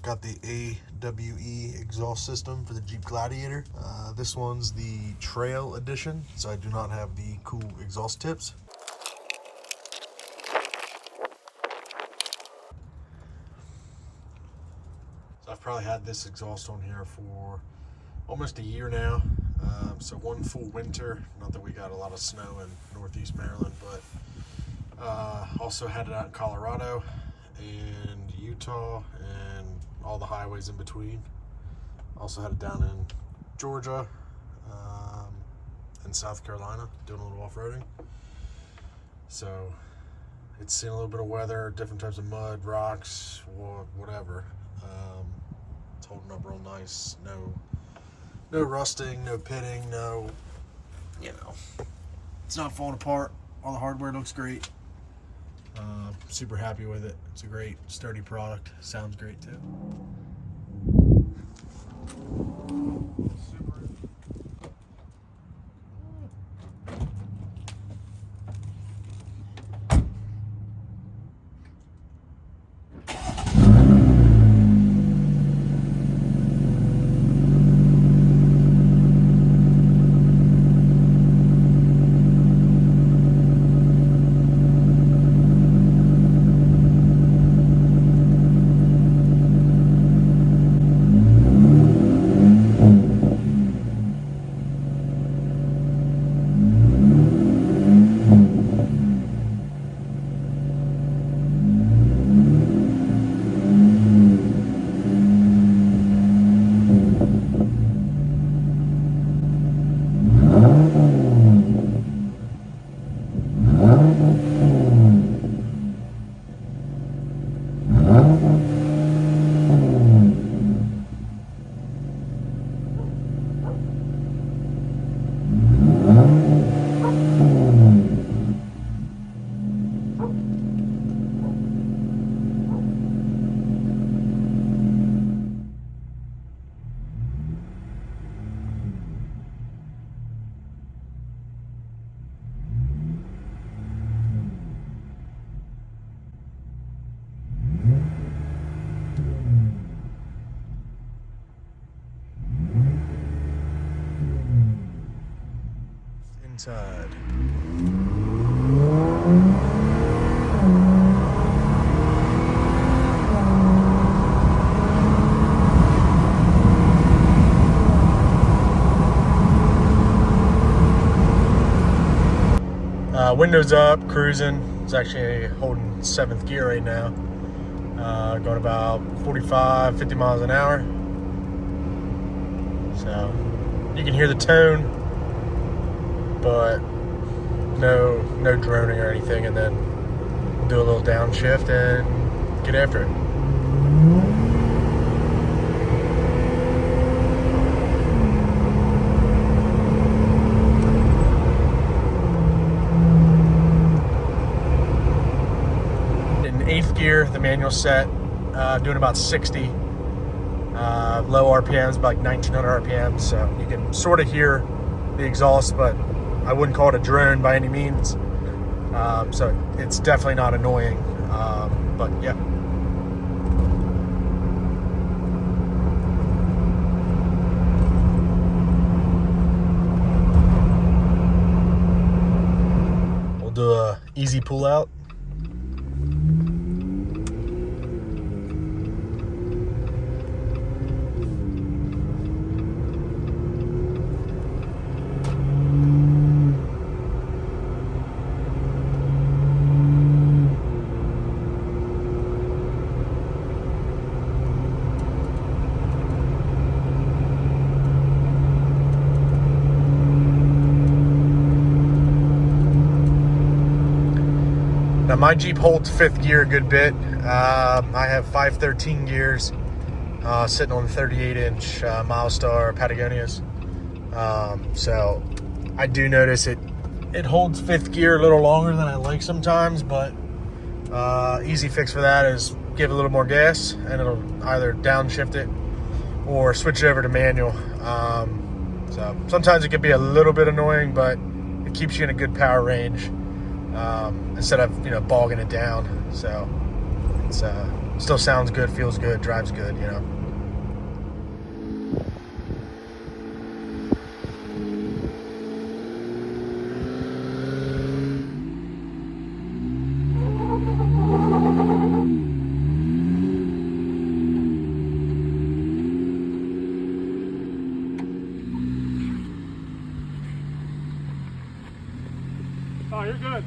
Got the AWE exhaust system for the Jeep Gladiator. This one's the Trail Edition, so I do not have the cool exhaust tips. So I've probably had this exhaust on here for almost a year now. So one full winter, not that we got a lot of snow in Northeast Maryland, but also had it out in Colorado and Utah and all the highways in between. Also had it down in Georgia and South Carolina, doing a little off-roading. So it's seen a little bit of weather, different types of mud, rocks, whatever. It's holding up real nice. No rusting, no pitting, no, it's not falling apart. All the hardware looks great. Super happy with it. It's a great, sturdy product. Sounds great too. Inside. Windows up, cruising. It's actually holding 7th gear right now. Going about 45, 50 miles an hour. So you can hear the tone, but no droning or anything, and then do a little downshift and get after it. In 8th gear, the manual set, doing about 60. Low RPMs, about like 1900 RPMs, so you can sort of hear the exhaust, but I wouldn't call it a drone by any means. So it's definitely not annoying, but yeah. We'll do a easy pull out. Now my Jeep holds 5th gear a good bit. I have 513 gears sitting on 38-inch Milestar Patagonias. So I do notice it holds 5th gear a little longer than I like sometimes, but easy fix for that is give a little more gas and it'll either downshift it or switch it over to manual. So sometimes it can be a little bit annoying, but it keeps you in a good power range. Instead of bogging it down. So Still sounds good, feels good, drives good, you know. Oh, you're good.